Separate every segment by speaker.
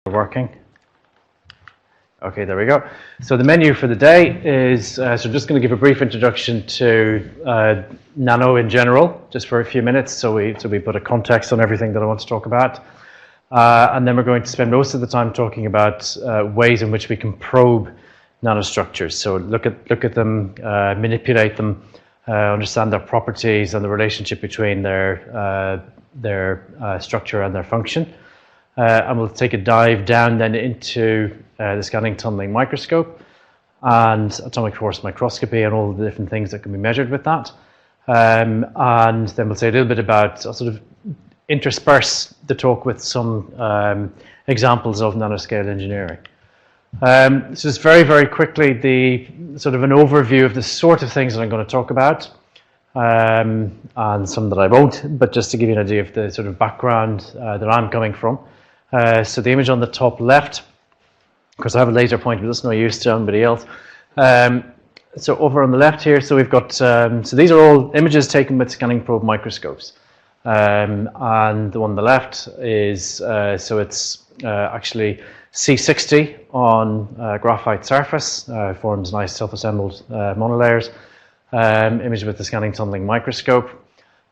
Speaker 1: Working. Okay, there we go. So the menu for the day is, so I'm just going to give a brief introduction to nano in general, just for a few minutes, so we put a context on everything that I want to talk about. And then we're going to spend most of the time talking about ways in which we can probe nanostructures. So look at them, manipulate them, understand their properties and the relationship between their structure and their function. And we'll take a dive down then into the scanning tunneling microscope and atomic force microscopy and all the different things that can be measured with that. And then we'll say a little bit about, I'll sort of intersperse the talk with some examples of nanoscale engineering. So just very, very quickly, the sort of an overview of the sort of things that I'm going to talk about, and some that I won't, but just to give you an idea of the sort of background that I'm coming from. So the image on the top left, of course I have a laser pointer, but that's no use to anybody else. So over on the left here, so we've got, so these are all images taken with scanning probe microscopes. And the one on the left is, so it's actually C60 on graphite surface, forms nice self-assembled monolayers, image with the scanning tunneling microscope.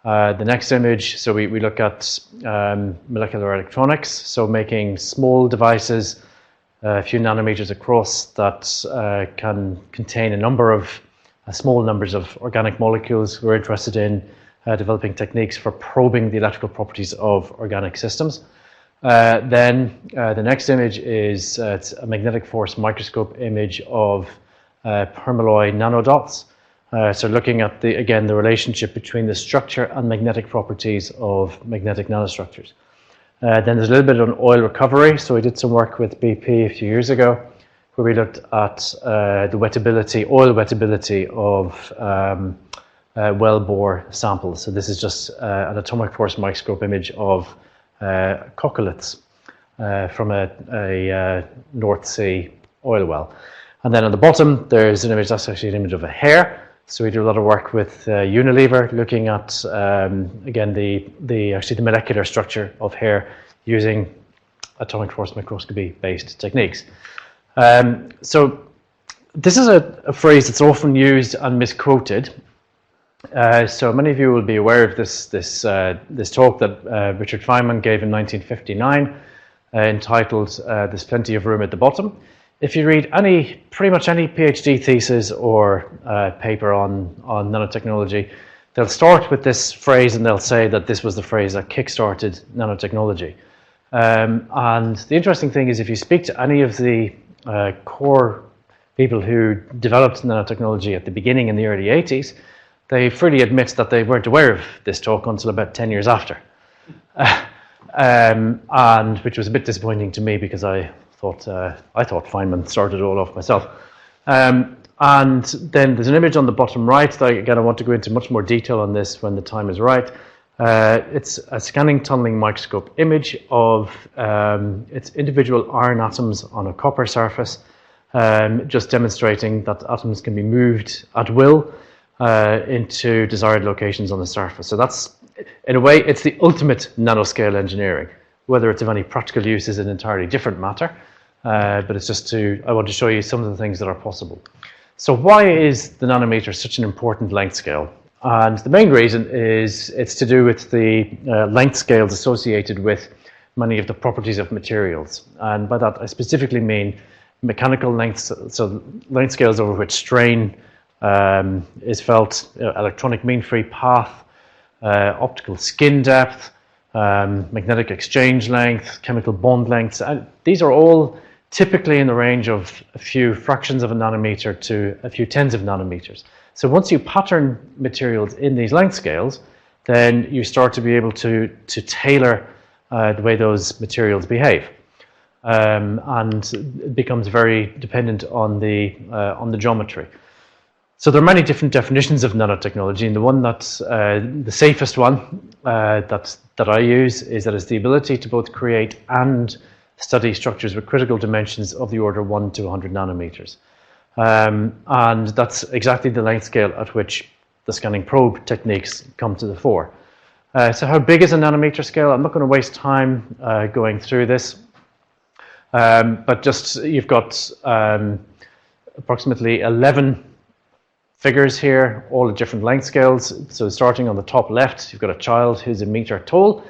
Speaker 1: The next image, so we look at molecular electronics, so making small devices, a few nanometers across, that can contain small numbers of organic molecules. We're interested in developing techniques for probing the electrical properties of organic systems. Then the next image is it's a magnetic force microscope image of permalloy nanodots. So looking at the relationship between the structure and magnetic properties of magnetic nanostructures. Then there's a little bit on oil recovery. So we did some work with BP a few years ago where we looked at the oil wettability of well-bore samples. So this is just an atomic force microscope image of coccoliths from a North Sea oil well. And then on the bottom, there's an image, that's actually an image of a hair. So we do a lot of work with Unilever, looking at, again, the molecular structure of hair using atomic force microscopy-based techniques. So this is a phrase that's often used and misquoted. So many of you will be aware of this talk that Richard Feynman gave in 1959, entitled "There's Plenty of Room at the Bottom." If you read pretty much any PhD thesis or paper on nanotechnology, they'll start with this phrase and they'll say that this was the phrase that kick-started nanotechnology. And the interesting thing is, if you speak to any of the core people who developed nanotechnology at the beginning in the early 80s, they freely admit that they weren't aware of this talk until about 10 years after. And which was a bit disappointing to me, because I thought Feynman started it all off myself. And then there's an image on the bottom right that, again, I want to go into much more detail on this when the time is right. It's a scanning tunneling microscope image of its individual iron atoms on a copper surface, just demonstrating that atoms can be moved at will into desired locations on the surface. So that's, in a way, it's the ultimate nanoscale engineering. Whether it's of any practical use is an entirely different matter, but it's just I want to show you some of the things that are possible. So why is the nanometer such an important length scale? And the main reason is it's to do with the length scales associated with many of the properties of materials. And by that I specifically mean mechanical lengths, so length scales over which strain is felt, electronic mean free path, optical skin depth, magnetic exchange length, chemical bond lengths. And these are all typically in the range of a few fractions of a nanometer to a few tens of nanometers. So once you pattern materials in these length scales, then you start to be able to tailor the way those materials behave. And it becomes very dependent on the geometry. So there are many different definitions of nanotechnology, and the one that's the safest one that I use is that it's the ability to both create and study structures with critical dimensions of the order 1 to 100 nanometers. And that's exactly the length scale at which the scanning probe techniques come to the fore. So how big is a nanometer scale? I'm not going to waste time going through this. But just you've got approximately 11 figures here, all at different length scales. So starting on the top left, you've got a child who's a meter tall,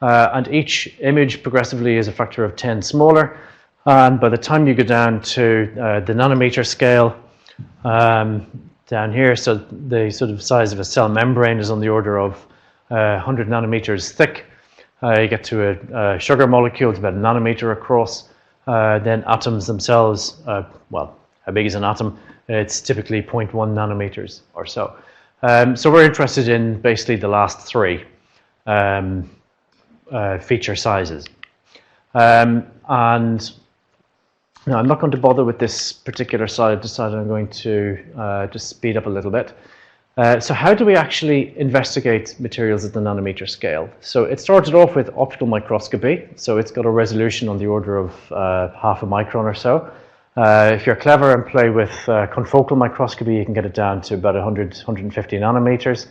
Speaker 1: and each image progressively is a factor of 10 smaller. And by the time you go down to the nanometer scale, down here, so the sort of size of a cell membrane is on the order of 100 nanometers thick. You get to a sugar molecule, it's about a nanometer across. Then atoms themselves, well, how big is an atom? It's typically 0.1 nanometers or so. So we're interested in basically the last three feature sizes. And now I'm not going to bother with this particular slide. I've decided I'm going to just speed up a little bit. So how do we actually investigate materials at the nanometer scale? So it started off with optical microscopy. So it's got a resolution on the order of half a micron or so. If you're clever and play with confocal microscopy, you can get it down to about 100, 150 nanometers.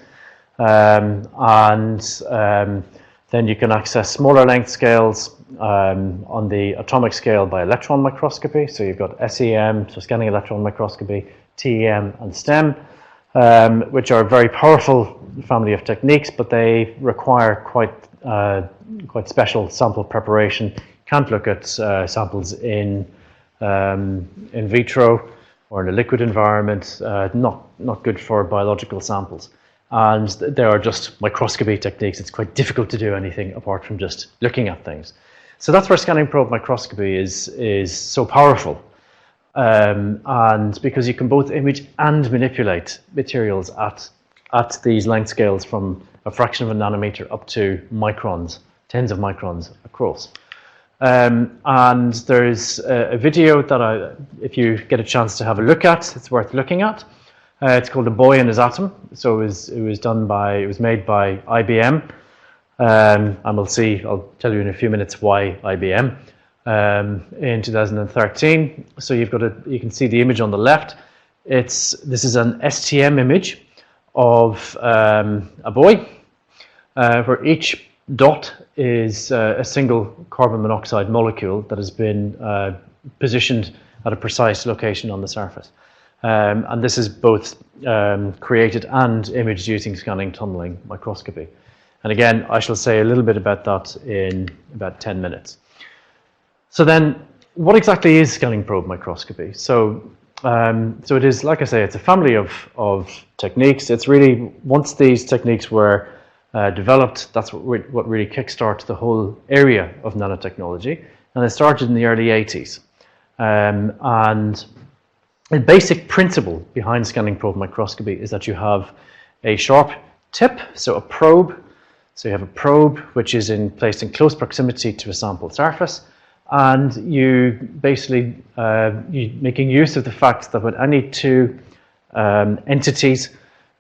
Speaker 1: Then you can access smaller length scales on the atomic scale by electron microscopy. So you've got SEM, so scanning electron microscopy, TEM, and STEM, which are a very powerful family of techniques, but they require quite special sample preparation. You can't look at samples in vitro or in a liquid environment, not good for biological samples. And there are just microscopy techniques. It's quite difficult to do anything apart from just looking at things. So that's where scanning probe microscopy is so powerful. And because you can both image and manipulate materials at these length scales from a fraction of a nanometer up to microns, tens of microns across. And there's a video that if you get a chance to have a look at, it's worth looking at. It's called "The Boy and His Atom." So it was made by IBM, and I'll tell you in a few minutes why IBM. In 2013. So you can see the image on the left. This is an STM image of a boy, where each dot is a single carbon monoxide molecule that has been positioned at a precise location on the surface. And this is both created and imaged using scanning tunneling microscopy. And again, I shall say a little bit about that in about 10 minutes. So then, what exactly is scanning probe microscopy? So it is, like I say, it's a family of techniques. It's really, once these techniques were developed, that's what really kickstarted the whole area of nanotechnology. And it started in the early 80s. And the basic principle behind scanning probe microscopy is that you have a sharp tip, so a probe. So you have a probe which is placed in close proximity to a sample surface. And you basically, you're making use of the fact that when any two entities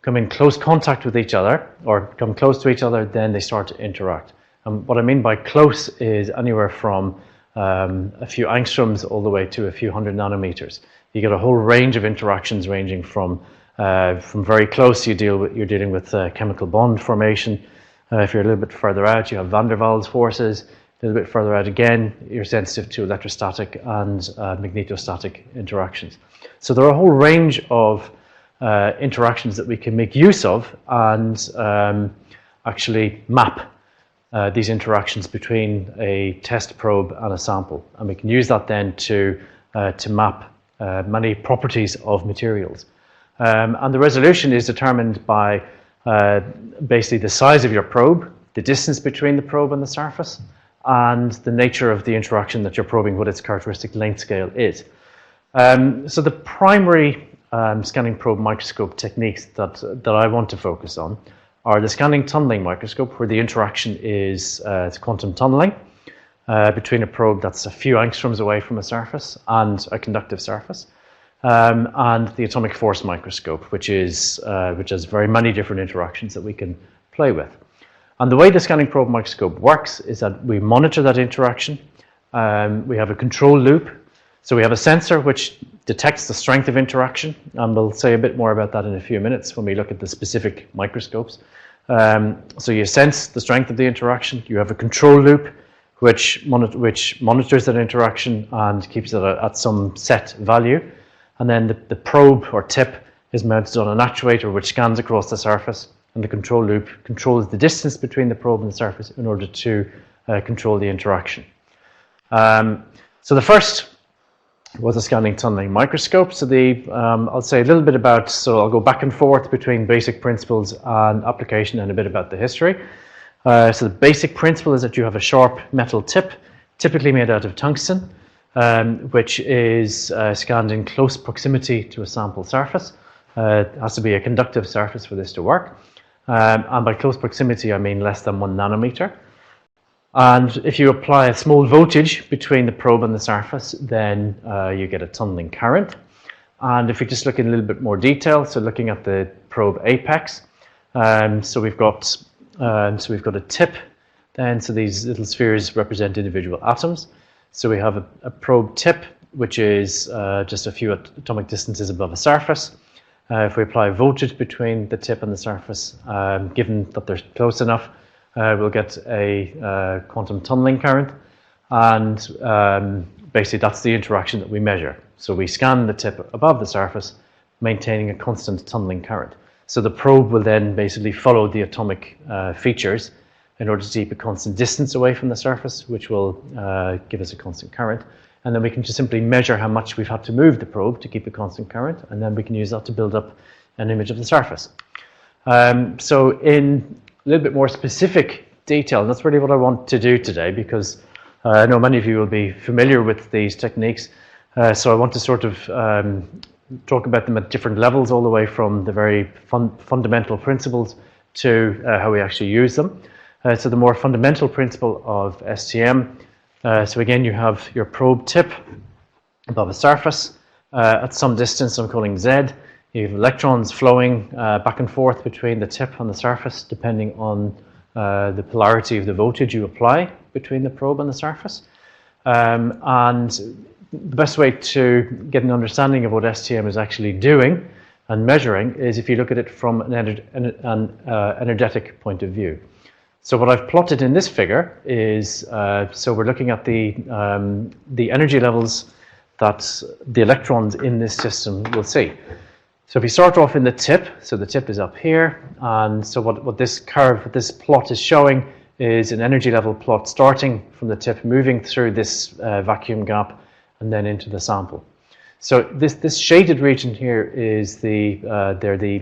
Speaker 1: come in close contact with each other, or come close to each other, then they start to interact. And what I mean by close is anywhere from a few angstroms all the way to a few hundred nanometers. You get a whole range of interactions ranging from very close, you're dealing with chemical bond formation. If you're a little bit further out, you have van der Waals forces. A little bit further out again, you're sensitive to electrostatic and magnetostatic interactions. So there are a whole range of interactions that we can make use of and actually map these interactions between a test probe and a sample. And we can use that then to map many properties of materials. And the resolution is determined by basically the size of your probe, the distance between the probe and the surface, and the nature of the interaction that you're probing, what its characteristic length scale is. So the primary scanning probe microscope techniques that I want to focus on are the scanning tunneling microscope, where the interaction is it's quantum tunneling between a probe that's a few angstroms away from a surface and a conductive surface, and the atomic force microscope, which has very many different interactions that we can play with. And the way the scanning probe microscope works is that we monitor that interaction. We have a control loop. So we have a sensor which detects the strength of interaction, and we'll say a bit more about that in a few minutes when we look at the specific microscopes. So you sense the strength of the interaction. You have a control loop which monitors that interaction and keeps it at some set value. And then the probe or tip is mounted on an actuator which scans across the surface, and the control loop controls the distance between the probe and the surface in order to control the interaction. So the first was a scanning tunneling microscope. So I'll say a little bit about, so I'll go back and forth between basic principles and application and a bit about the history. So the basic principle is that you have a sharp metal tip, typically made out of tungsten, which is scanned in close proximity to a sample surface. It has to be a conductive surface for this to work. And by close proximity, I mean less than 1 nanometer. And if you apply a small voltage between the probe and the surface, then you get a tunneling current. And if we just look in a little bit more detail, so looking at the probe apex, so we've got a tip. Then, so these little spheres represent individual atoms. So we have a probe tip, which is just a few atomic distances above the surface. If we apply voltage between the tip and the surface, given that they're close enough, we'll get a quantum tunneling current, and basically that's the interaction that we measure. So we scan the tip above the surface, maintaining a constant tunneling current. So the probe will then basically follow the atomic features in order to keep a constant distance away from the surface, which will give us a constant current. And then we can just simply measure how much we've had to move the probe to keep a constant current, and then we can use that to build up an image of the surface. So in a little bit more specific detail, and that's really what I want to do today, because I know many of you will be familiar with these techniques, so I want to sort of talk about them at different levels, all the way from the very fundamental principles to how we actually use them. So the more fundamental principle of STM, so again you have your probe tip above a surface at some distance, I'm calling Z. You have electrons flowing back and forth between the tip and the surface, depending on the polarity of the voltage you apply between the probe and the surface. And the best way to get an understanding of what STM is actually doing and measuring is if you look at it from an energetic point of view. So what I've plotted in this figure is, so we're looking at the energy levels that the electrons in this system will see. So if we start off in the tip, so the tip is up here, and so what this plot is showing is an energy level plot starting from the tip, moving through this vacuum gap, and then into the sample. So this shaded region here is they're the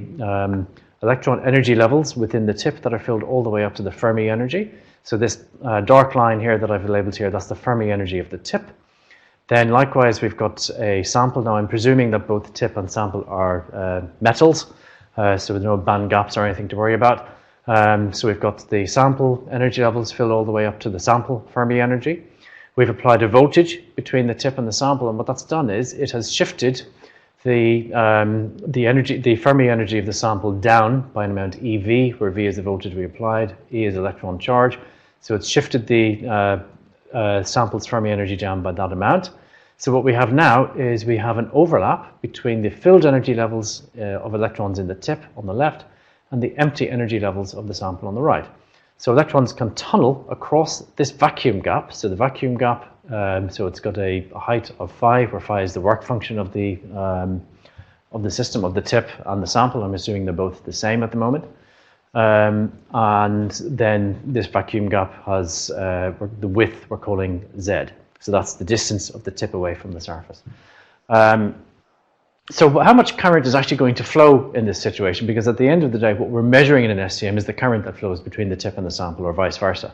Speaker 1: electron energy levels within the tip that are filled all the way up to the Fermi energy. So this dark line here that I've labeled here, that's the Fermi energy of the tip. Then likewise, we've got a sample. Now I'm presuming that both tip and sample are metals, so with no band gaps or anything to worry about. So we've got the sample energy levels filled all the way up to the sample Fermi energy. We've applied a voltage between the tip and the sample, and what that's done is it has shifted the Fermi energy of the sample down by an amount EV, where V is the voltage we applied, E is electron charge. So it's shifted the sample's Fermi energy down by that amount. So what we have now is we have an overlap between the filled energy levels of electrons in the tip on the left and the empty energy levels of the sample on the right. So electrons can tunnel across this vacuum gap. So the vacuum gap, so it's got a height of phi, where phi is the work function of the system, of the tip and the sample. I'm assuming they're both the same at the moment. And then this vacuum gap has the width we're calling Z. So that's the distance of the tip away from the surface. So how much current is actually going to flow in this situation? Because at the end of the day, what we're measuring in an STM is the current that flows between the tip and the sample, or vice versa.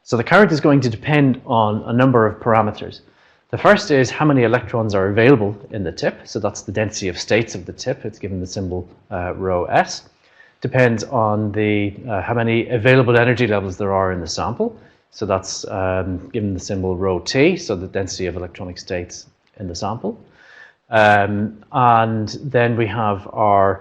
Speaker 1: So the current is going to depend on a number of parameters. The first is how many electrons are available in the tip. So that's the density of states of the tip. It's given the symbol rho S. Depends on how many available energy levels there are in the sample. So that's given the symbol rho T, so the density of electronic states in the sample. And then we have the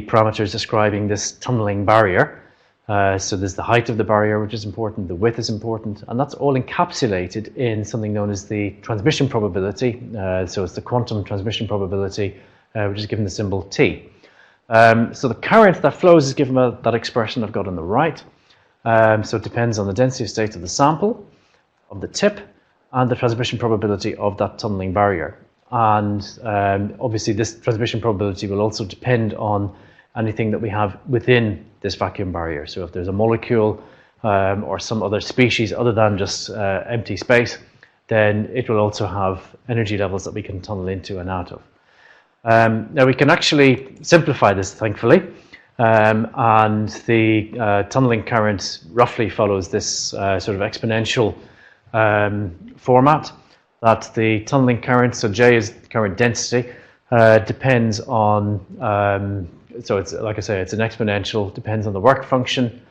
Speaker 1: parameters describing this tunneling barrier. So there's the height of the barrier, which is important, the width is important, and that's all encapsulated in something known as the transmission probability. So it's the quantum transmission probability, which is given the symbol T. So the current that flows is given by that expression I've got on the right. So it depends on the density state of the sample, of the tip, and the transmission probability of that tunneling barrier. And obviously this transmission probability will also depend on anything that we have within this vacuum barrier. So if there's a molecule or some other species other than just empty space, then it will also have energy levels that we can tunnel into and out of. Now we can actually simplify this, thankfully, and the tunneling current roughly follows this sort of exponential format, that the tunneling current, so J is current density, depends on, so it's like I say, it's an exponential, depends on the work function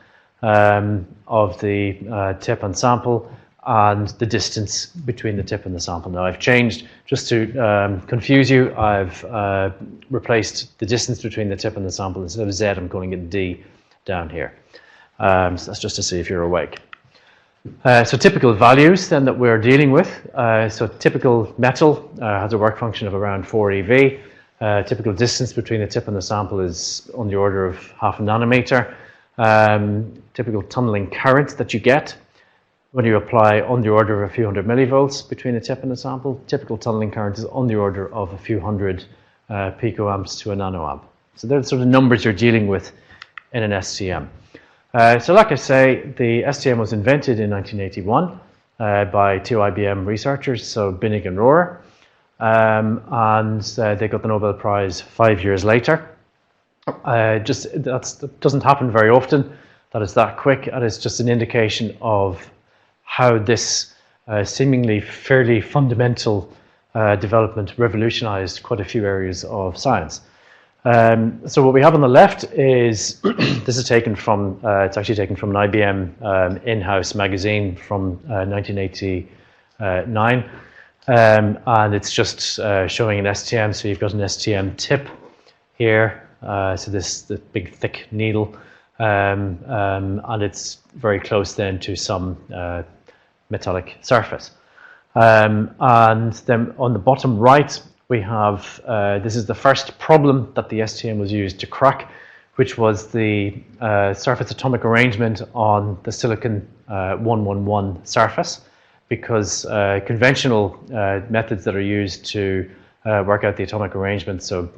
Speaker 1: of the tip and sample, and the distance between the tip and the sample. Now I've changed, just to confuse you, I've replaced the distance between the tip and the sample. Instead of Z, I'm calling it D down here. So that's just to see if you're awake. So typical values then that we're dealing with. So typical metal has a work function of around 4 eV. Typical distance between the tip and the sample is on the order of half a nanometer. Typical tunneling current that you get when you apply on the order of a few hundred millivolts between the tip and the sample. Typical tunneling current is on the order of a few hundred picoamps to a nanoamp. So they're the sort of numbers you're dealing with in an STM. So like I say, the STM was invented in 1981 by two IBM researchers, so Binnig and Rohrer, and they got the Nobel Prize 5 years later. That doesn't happen very often, that it's that quick, and it's just an indication of how this seemingly fairly fundamental development revolutionized quite a few areas of science. So what we have on the left is, this is taken from, it's actually taken from an IBM in-house magazine from 1989, and it's just showing an STM. So you've got an STM tip here, so the big thick needle, and it's very close then to some metallic surface. And then on the bottom right, we have, this is the first problem that the STM was used to crack, which was the surface atomic arrangement on the silicon 111 surface, because conventional methods that are used to work out the atomic arrangement, so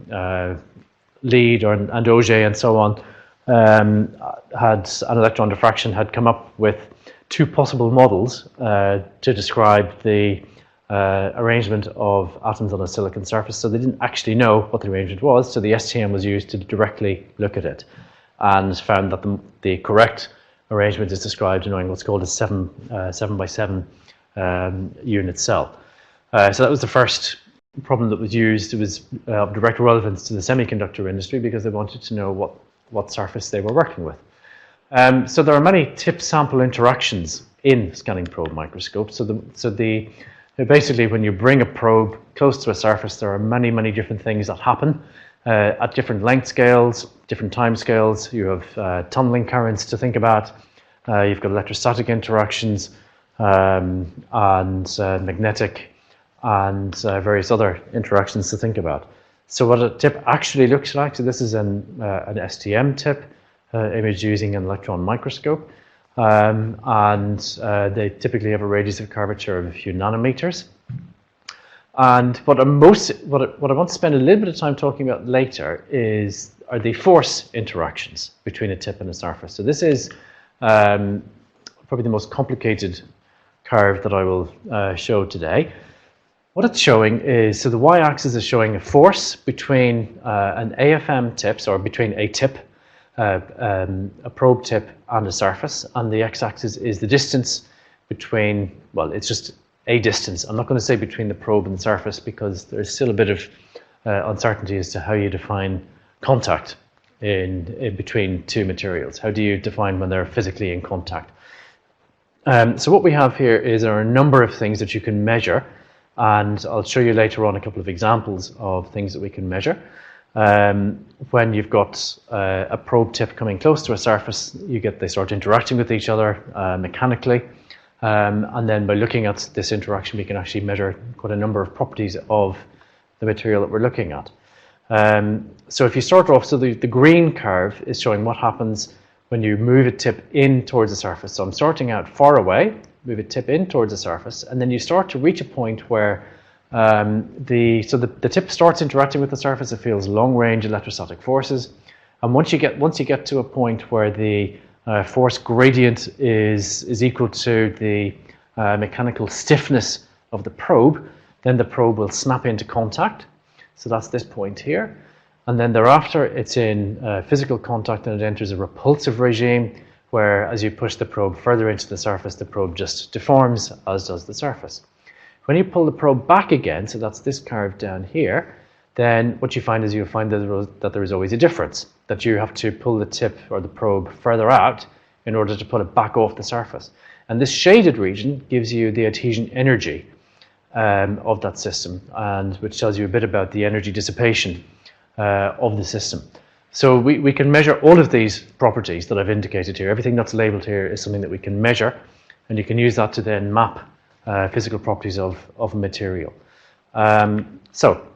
Speaker 1: Lead and Auger and so on, had an electron diffraction, had come up with two possible models to describe the arrangement of atoms on a silicon surface. So they didn't actually know what the arrangement was, so the STM was used to directly look at it, and found that the correct arrangement is described in what's called a 7 by 7 unit cell. So that was the first problem that was used. It was of direct relevance to the semiconductor industry because they wanted to know what surface they were working with. So there are many tip-sample interactions in scanning probe microscopes. Basically, when you bring a probe close to a surface, there are many, many different things that happen at different length scales, different time scales. You have tunneling currents to think about. You've got electrostatic interactions and magnetic and various other interactions to think about. So what a tip actually looks like, so this is an STM tip, imaged using an electron microscope. And they typically have a radius of curvature of a few nanometers. And what I want to spend a little bit of time talking about later are the force interactions between a tip and a surface. So this is probably the most complicated curve that I will show today. What it's showing is, so the y-axis is showing a force between an AFM tip, or between a tip, a probe tip and a surface, and the x-axis is the distance between, well, it's just a distance. I'm not going to say between the probe and the surface because there's still a bit of uncertainty as to how you define contact in between two materials. How do you define when they're physically in contact? So what we have here is there are a number of things that you can measure, and I'll show you later on a couple of examples of things that we can measure. When you've got a probe tip coming close to a surface, they start interacting with each other mechanically, and then by looking at this interaction, we can actually measure quite a number of properties of the material that we're looking at. So if you start off, so the green curve is showing what happens when you move a tip in towards the surface. So I'm starting out far away, move a tip in towards the surface, and then you start to reach a point where the tip starts interacting with the surface. It feels long-range electrostatic forces, and once you get to a point where the force gradient is equal to the mechanical stiffness of the probe, then the probe will snap into contact. So that's this point here. And then thereafter, it's in physical contact, and it enters a repulsive regime where, as you push the probe further into the surface, the probe just deforms, as does the surface. When you pull the probe back again, so that's this curve down here, then what you find is you'll find that there is always a difference, that you have to pull the tip or the probe further out in order to put it back off the surface. And this shaded region gives you the adhesion energy of that system, and which tells you a bit about the energy dissipation of the system. So we can measure all of these properties that I've indicated here. Everything that's labeled here is something that we can measure, and you can use that to then map physical properties of a material. So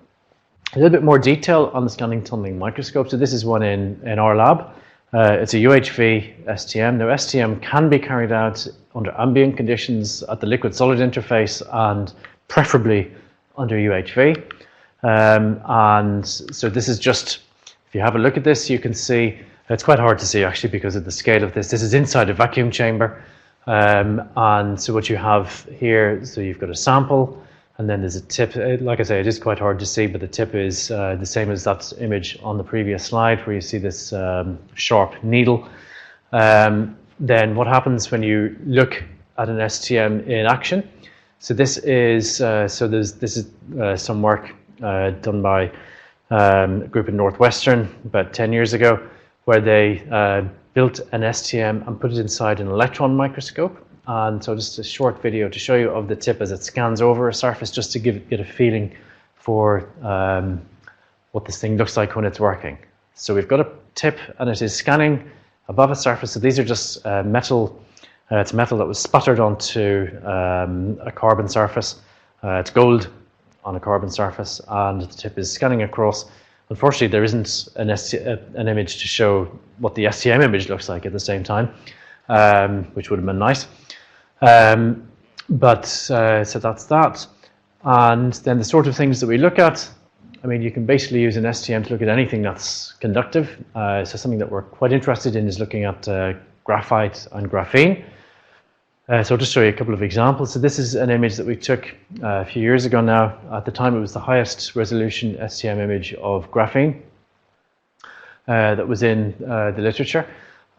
Speaker 1: a little bit more detail on the scanning tunneling microscope. So this is one in our lab. It's a UHV STM. Now STM can be carried out under ambient conditions at the liquid-solid interface, and preferably under UHV. And so this is just, if you have a look at this, you can see, it's quite hard to see actually because of the scale of this. This is inside a vacuum chamber. And so what you have here, so you've got a sample, and then there's a tip. Like I say, it is quite hard to see, but the tip is the same as that image on the previous slide where you see this sharp needle. Then what happens when you look at an STM in action? So this is some work done by a group in Northwestern about 10 years ago, where they built an STM and put it inside an electron microscope. And so just a short video to show you of the tip as it scans over a surface, just to get a feeling for what this thing looks like when it's working. So we've got a tip and it is scanning above a surface. So these are just metal. It's metal that was spattered onto a carbon surface. It's gold on a carbon surface, and the tip is scanning across. Unfortunately, there isn't an image to show what the STM image looks like at the same time, which would have been nice. So that's that. And then the sort of things that we look at, I mean, you can basically use an STM to look at anything that's conductive. So something that we're quite interested in is looking at graphite and graphene. So I'll just show you a couple of examples. So this is an image that we took a few years ago now. At the time, it was the highest resolution STM image of graphene that was in the literature.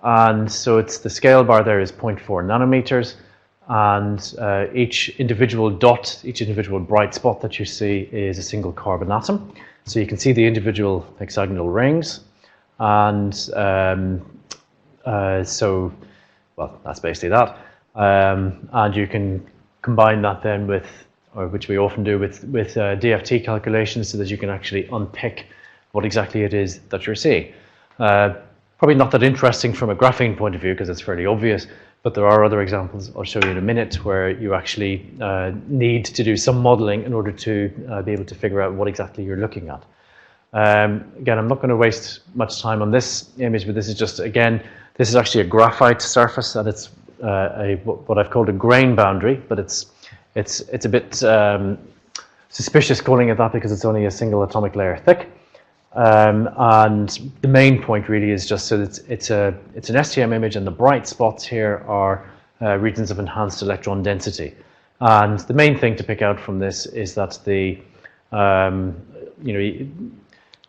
Speaker 1: And so it's the scale bar there is 0.4 nanometers. And each individual dot, each individual bright spot that you see is a single carbon atom. So you can see the individual hexagonal rings. And well, that's basically that. And you can combine that then with, or which we often do with DFT calculations, so that you can actually unpick what exactly it is that you're seeing. Probably not that interesting from a graphene point of view because it's fairly obvious, but there are other examples I'll show you in a minute where you actually need to do some modeling in order to be able to figure out what exactly you're looking at. Again, I'm not going to waste much time on this image, but this is just, again, this is actually a graphite surface, and it's what I've called a grain boundary, but it's a bit suspicious calling it that because it's only a single atomic layer thick. And the main point really is just so that it's an STM image, and the bright spots here are regions of enhanced electron density. And the main thing to pick out from this is that the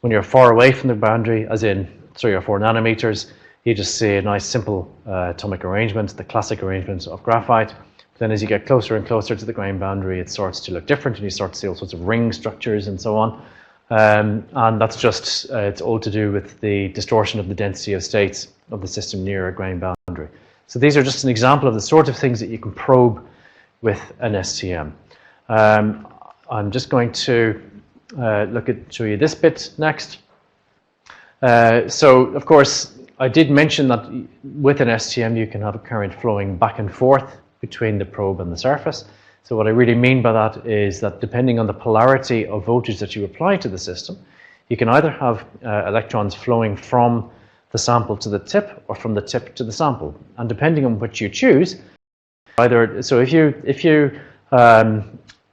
Speaker 1: when you're far away from the boundary, as in 3 or 4 nanometers, you just see a nice simple atomic arrangement, the classic arrangement of graphite. Then as you get closer and closer to the grain boundary, it starts to look different, and you start to see all sorts of ring structures and so on. And that's just, it's all to do with the distortion of the density of states of the system near a grain boundary. So these are just an example of the sort of things that you can probe with an STM. I'm just going to show you this bit next. So of course, I did mention that with an STM you can have a current flowing back and forth between the probe and the surface. So what I really mean by that is that depending on the polarity of voltage that you apply to the system, you can either have electrons flowing from the sample to the tip or from the tip to the sample. And depending on what you choose, either, so if you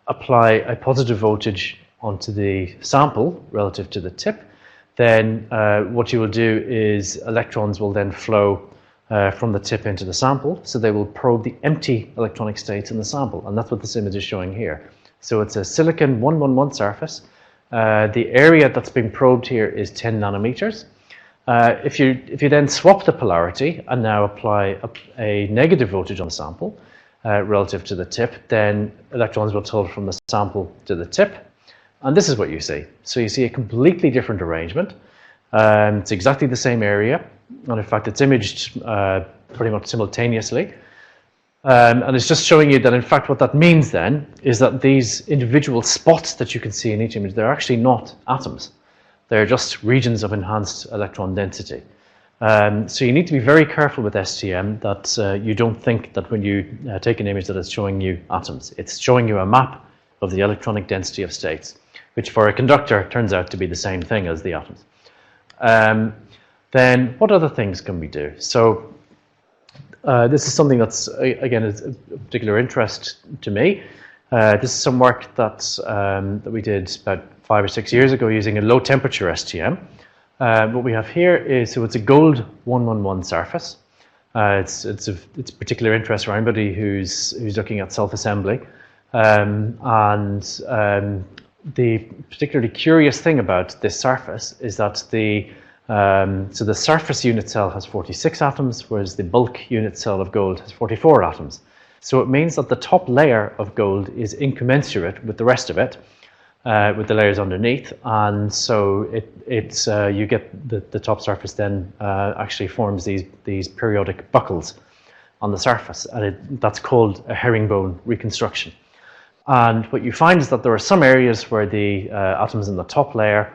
Speaker 1: apply a positive voltage onto the sample relative to the tip, then what you will do is electrons will then flow from the tip into the sample, so they will probe the empty electronic states in the sample, and that's what this image is showing here. So it's a silicon 111 surface. The area that's being probed here is 10 nanometers. If you then swap the polarity and now apply a negative voltage on the sample relative to the tip, then electrons will flow from the sample to the tip. And this is what you see. So you see a completely different arrangement. It's exactly the same area. And in fact, it's imaged pretty much simultaneously. And it's just showing you that, in fact, what that means then is that these individual spots that you can see in each image, they're actually not atoms. They're just regions of enhanced electron density. So you need to be very careful with STM that you don't think that when you take an image that it's showing you atoms. It's showing you a map of the electronic density of states, which for a conductor turns out to be the same thing as the atoms. Then what other things can we do? So this is something that's, again, is of particular interest to me. This is some work that we did about 5 or 6 years ago using a low temperature STM. What we have here is, so it's a gold 111 surface. It's of particular interest for anybody who's looking at self-assembly. The particularly curious thing about this surface is that so the surface unit cell has 46 atoms, whereas the bulk unit cell of gold has 44 atoms. So it means that the top layer of gold is incommensurate with the rest of it, with the layers underneath, and so you get the top surface then actually forms these periodic buckles on the surface, and that's called a herringbone reconstruction. And what you find is that there are some areas where the atoms in the top layer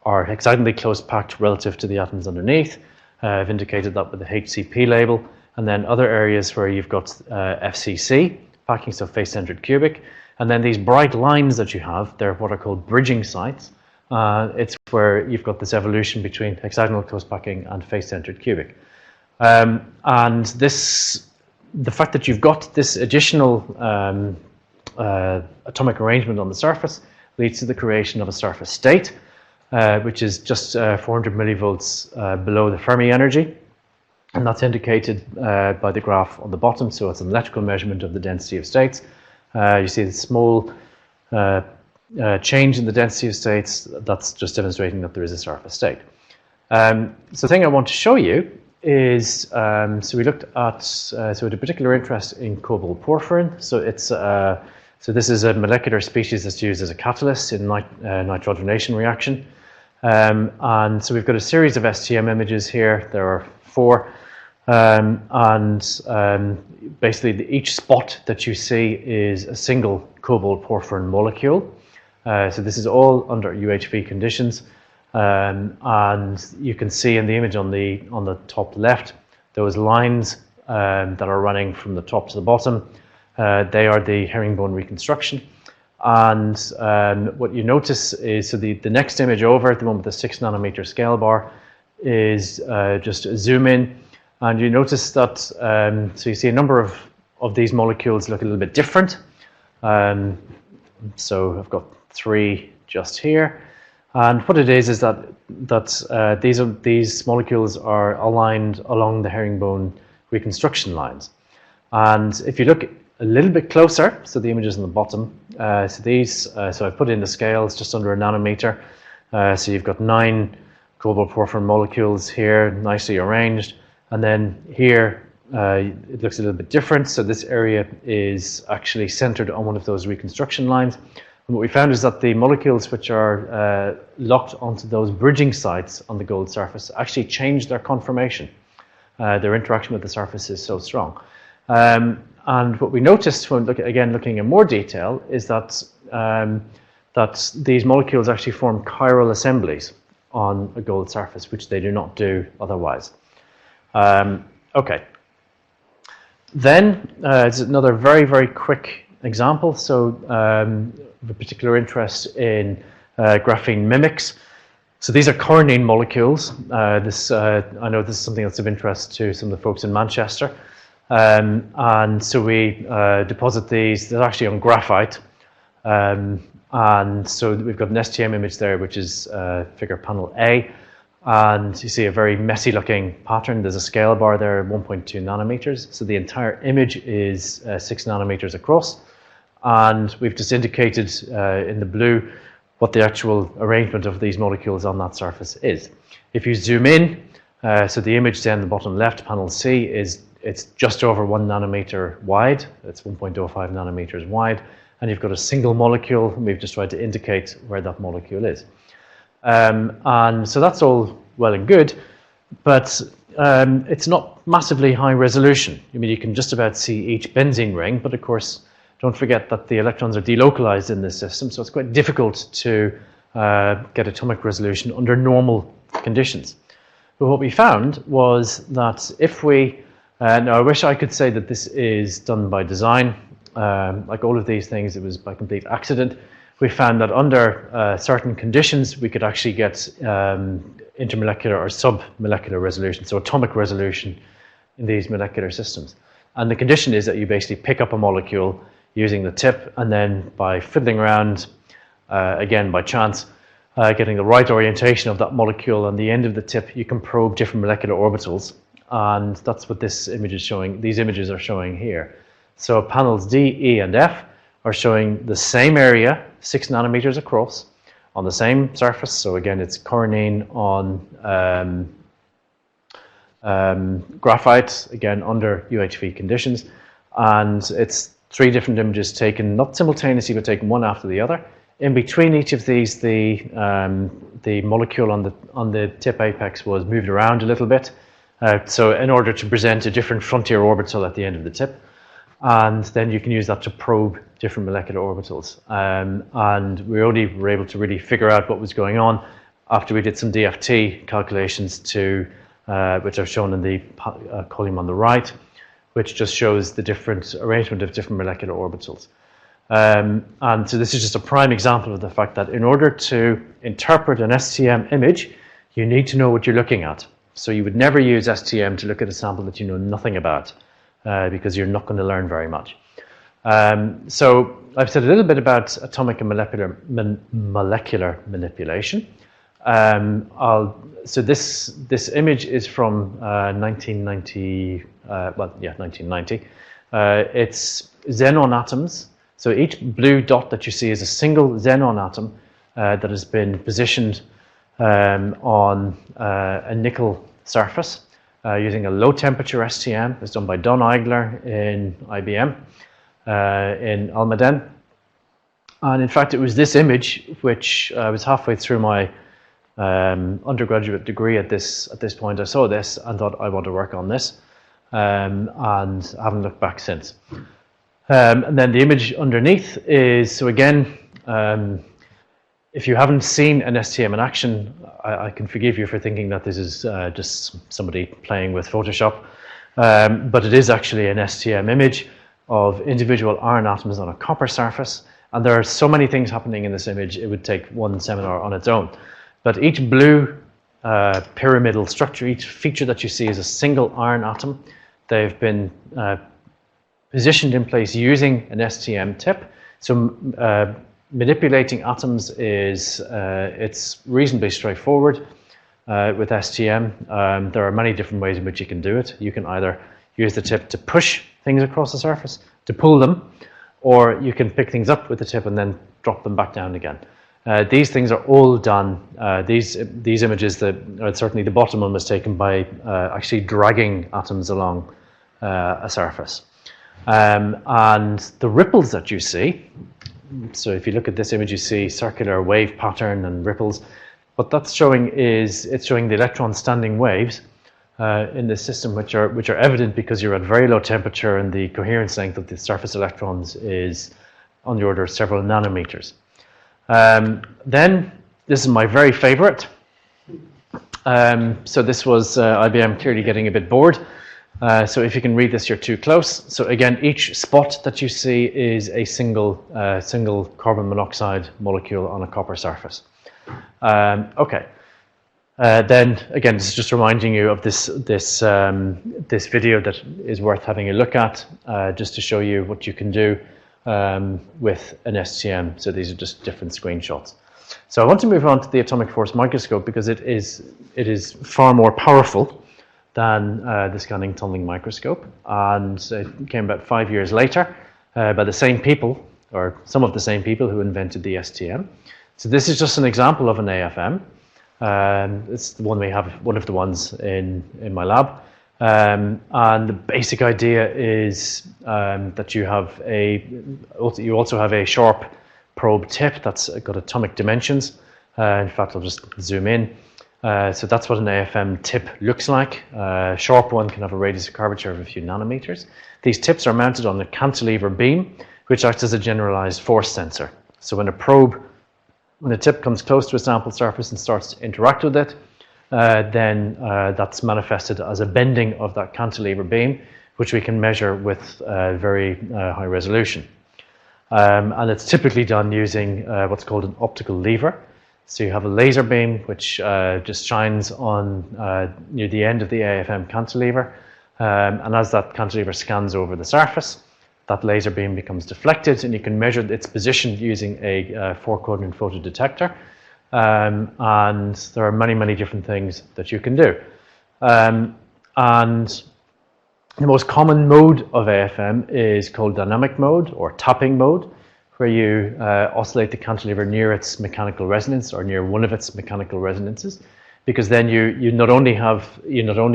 Speaker 1: are excitingly close packed relative to the atoms underneath. I've indicated that with the HCP label. And then other areas where you've got FCC, packing, so face-centered cubic. And then these bright lines that you have, they're what are called bridging sites. It's where you've got this evolution between hexagonal close packing and face-centered cubic. And the fact that you've got this additional atomic arrangement on the surface leads to the creation of a surface state, which is just 400 millivolts below the Fermi energy. And that's indicated by the graph on the bottom. So it's an electrical measurement of the density of states. You see the small change in the density of states. That's just demonstrating that there is a surface state. So the thing I want to show you is, so we looked at, so we had a particular interest in cobalt porphyrin. So it's, so this is a molecular species that's used as a catalyst in nitrogenation reaction. And so we've got a series of STM images here. There are 4. Basically each spot that you see is a single cobalt porphyrin molecule. So this is all under UHV conditions. And you can see in the image on the top left, those lines that are running from the top to the bottom. They are the herringbone reconstruction. And what you notice is, so the next image over, the one with the 6 nanometer scale bar, is just a zoom in. And you notice that, so you see a number of these molecules look a little bit different. So I've got 3 just here. And what it is that these molecules are aligned along the herringbone reconstruction lines. And if you look a little bit closer, so the image is on the bottom, so I've put in the scales just under a nanometer. So you've got 9 cobalt porphyrin molecules here, nicely arranged. And then here, it looks a little bit different. So this area is actually centered on one of those reconstruction lines. And what we found is that the molecules which are locked onto those bridging sites on the gold surface actually change their conformation. Their interaction with the surface is so strong. And what we noticed when looking in more detail is that that these molecules actually form chiral assemblies on a gold surface, which they do not do otherwise. Okay. Then it's another very, very quick example. So of a particular interest in graphene mimics. So these are cornene molecules. I know this is something that's of interest to some of the folks in Manchester. And so we deposit these. They're actually on graphite. And so we've got an STM image there, which is figure panel A. And you see a very messy looking pattern. There's a scale bar there, 1.2 nanometers. So the entire image is 6 nanometers across. And we've just indicated in the blue what the actual arrangement of these molecules on that surface is. If you zoom in, so the image then, the bottom left, panel C, it's just over 1 nanometer wide. It's 1.05 nanometers wide. And you've got a single molecule, and we've just tried to indicate where that molecule is. And so that's all well and good, but it's not massively high resolution. I mean, you can just about see each benzene ring, but of course, don't forget that the electrons are delocalized in this system, so it's quite difficult to get atomic resolution under normal conditions. But what we found was that if we, now I wish I could say that this is done by design, like all of these things, it was by complete accident. We found that under certain conditions, we could actually get intermolecular or submolecular resolution, so atomic resolution in these molecular systems. And the condition is that you basically pick up a molecule using the tip, and then by fiddling around, again by chance, getting the right orientation of that molecule on the end of the tip, you can probe different molecular orbitals. And that's what this image is showing, these images are showing here. So panels D, E, and F are showing the same area, 6 nanometers across, on the same surface. So again, it's cornene on graphite, again under UHV conditions. And it's 3 different images taken, not simultaneously, but taken one after the other. In between each of these, the molecule on the tip apex was moved around a little bit. So in order to present a different frontier orbital at the end of the tip. And then you can use that to probe different molecular orbitals. And we only were able to really figure out what was going on after we did some DFT calculations which are shown in the column on the right, which just shows the different arrangement of different molecular orbitals. And so this is just a prime example of the fact that in order to interpret an STM image, you need to know what you're looking at. So you would never use STM to look at a sample that you know nothing about. Because you're not going to learn very much. So I've said a little bit about atomic and molecular manipulation. So this image is from 1990. 1990. It's xenon atoms. So each blue dot that you see is a single xenon atom that has been positioned on a nickel surface. Using a low temperature STM. It was done by Don Eigler in IBM in Almaden. And in fact, it was this image which I was halfway through my undergraduate degree at this point. I saw this and thought, I want to work on this, and I haven't looked back since. And then the image underneath is, so again, if you haven't seen an STM in action, I can forgive you for thinking that this is just somebody playing with Photoshop, but it is actually an STM image of individual iron atoms on a copper surface, and there are so many things happening in this image, it would take one seminar on its own. But each blue pyramidal structure, each feature that you see is a single iron atom. They've been positioned in place using an STM tip. So manipulating atoms is it's reasonably straightforward with STM. There are many different ways in which you can do it. You can either use the tip to push things across the surface, to pull them, or you can pick things up with the tip and then drop them back down again. These things are all done. These images, certainly the bottom one was taken by actually dragging atoms along a surface. And the ripples that you see, so if you look at this image, you see circular wave pattern and ripples. What that's showing is it's showing the electron standing waves in this system, which are evident because you're at very low temperature and the coherence length of the surface electrons is on the order of several nanometers. Then this is my very favorite. So this was IBM clearly getting a bit bored. So if you can read this, you're too close. So again, each spot that you see is a single carbon monoxide molecule on a copper surface. Okay, Then again, this is just reminding you of this video that is worth having a look at, just to show you what you can do with an STM. So these are just different screenshots. So I want to move on to the Atomic Force Microscope because it is far more powerful than the scanning tunneling microscope, and it came about 5 years later by the same people, or some of the same people who invented the STM. So this is just an example of an AFM. It's the one we have, one of the ones in my lab. And the basic idea is that you also have a sharp probe tip that's got atomic dimensions. In fact, I'll just zoom in. So that's what an AFM tip looks like. A sharp one can have a radius of curvature of a few nanometers. These tips are mounted on a cantilever beam, which acts as a generalized force sensor. So when a tip comes close to a sample surface and starts to interact with it, then that's manifested as a bending of that cantilever beam, which we can measure with very high resolution. And it's typically done using what's called an optical lever. So you have a laser beam which just shines on near the end of the AFM cantilever, and as that cantilever scans over the surface, that laser beam becomes deflected, and you can measure its position using a 4-quadrant photodetector. And there are many, many different things that you can do. And the most common mode of AFM is called dynamic mode or tapping mode, where you oscillate the cantilever near its mechanical resonance or near one of its mechanical resonances, because then you not only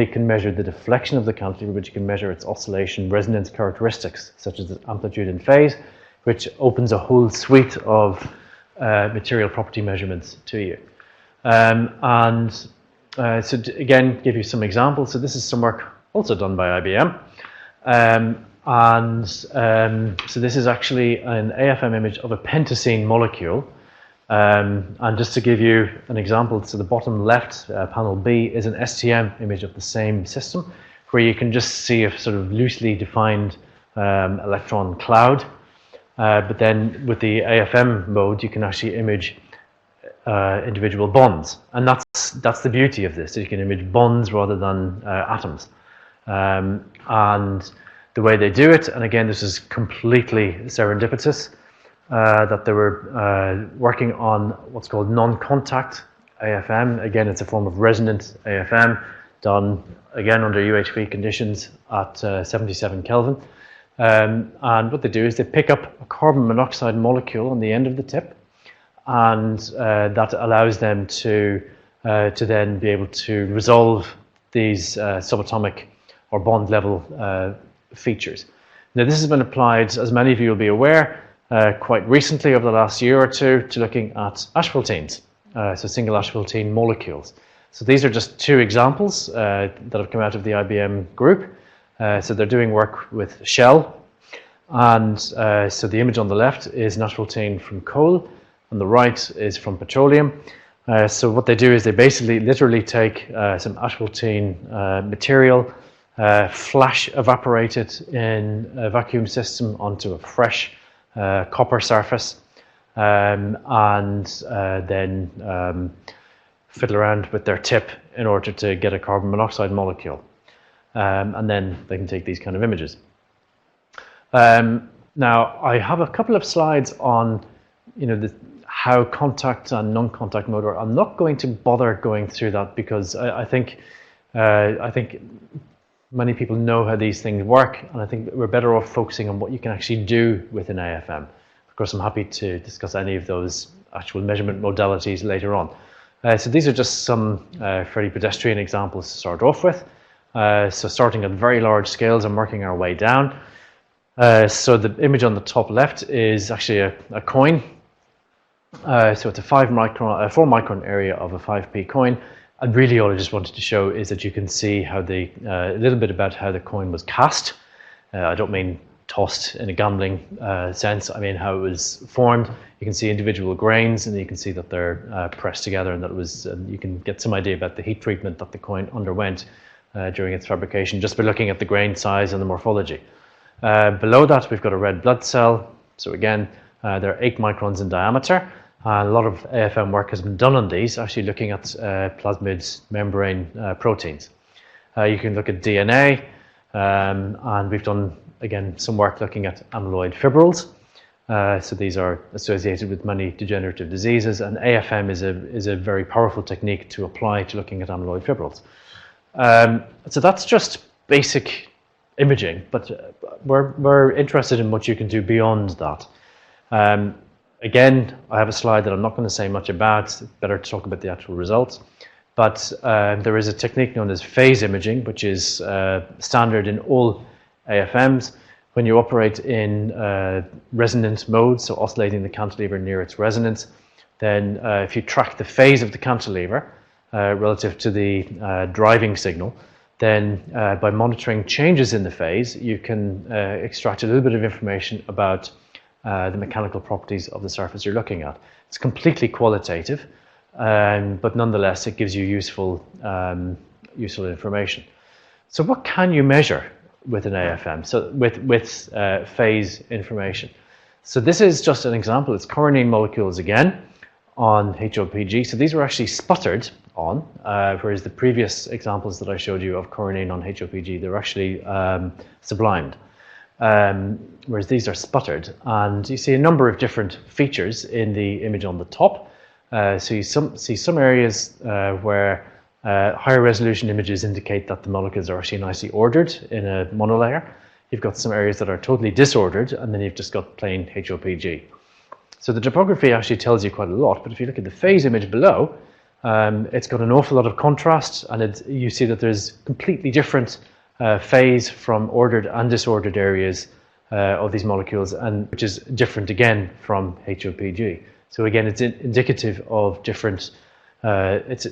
Speaker 1: can measure the deflection of the cantilever, but you can measure its oscillation resonance characteristics, such as its amplitude and phase, which opens a whole suite of material property measurements to you. So to, again, give you some examples. So this is some work also done by IBM. So this is actually an AFM image of a pentacene molecule. And just to give you an example, so the bottom left, panel B, is an STM image of the same system, where you can just see a sort of loosely defined electron cloud. But then with the AFM mode, you can actually image individual bonds. And that's the beauty of this. You can image bonds rather than atoms. And the way they do it, and again, this is completely serendipitous, that they were working on what's called non-contact AFM. Again, it's a form of resonant AFM done, again, under UHV conditions at 77 Kelvin. And what they do is they pick up a carbon monoxide molecule on the end of the tip, and that allows them to then be able to resolve these subatomic or bond level features. Now, this has been applied, as many of you will be aware, quite recently over the last year or two, to looking at asphaltenes, so single asphaltene molecules. So these are just two examples that have come out of the IBM group. So they're doing work with Shell, and so the image on the left is an asphaltene from coal, and the right is from petroleum. So what they do is they basically literally take some asphaltene material, flash evaporate it in a vacuum system onto a fresh copper surface, and then fiddle around with their tip in order to get a carbon monoxide molecule. And then they can take these kind of images. Now, I have a couple of slides on, how contact and non-contact mode are. I'm not going to bother going through that because I think many people know how these things work, and I think we're better off focusing on what you can actually do with an AFM. Of course, I'm happy to discuss any of those actual measurement modalities later on. So these are just some fairly pedestrian examples to start off with. So starting at very large scales and working our way down. So the image on the top left is actually a coin. So it's a 4 micron area of a 5p coin. And really all I just wanted to show is that you can see how a little bit about how the coin was cast. I don't mean tossed in a gambling sense. I mean how it was formed. You can see individual grains, and you can see that they're pressed together, and that it was. You can get some idea about the heat treatment that the coin underwent during its fabrication just by looking at the grain size and the morphology. Below that, we've got a red blood cell. So again, they're 8 microns in diameter, And a lot of AFM work has been done on these, actually looking at plasmid membrane proteins. You can look at DNA, and we've done, again, some work looking at amyloid fibrils. So these are associated with many degenerative diseases, and AFM is a very powerful technique to apply to looking at amyloid fibrils. So that's just basic imaging, but we're interested in what you can do beyond that. Again, I have a slide that I'm not going to say much about. It's better to talk about the actual results. But there is a technique known as phase imaging, which is standard in all AFMs. When you operate in resonant mode, so oscillating the cantilever near its resonance, then if you track the phase of the cantilever relative to the driving signal, then by monitoring changes in the phase, you can extract a little bit of information about the mechanical properties of the surface you're looking at. It's completely qualitative, but nonetheless, it gives you useful information. So what can you measure with an AFM, so with phase information? So this is just an example. It's coronene molecules again on HOPG. So these were actually sputtered on, whereas the previous examples that I showed you of coronene on HOPG, they're actually sublimed. Whereas these are sputtered, and you see a number of different features in the image on the top. So you see some areas where higher resolution images indicate that the molecules are actually nicely ordered in a monolayer. You've got some areas that are totally disordered, and then you've just got plain HOPG. So the topography actually tells you quite a lot, but if you look at the phase image below, it's got an awful lot of contrast, and you see that there's completely different phase from ordered and disordered areas of these molecules, and which is different again from HOPG. So again, it's indicative of different. It's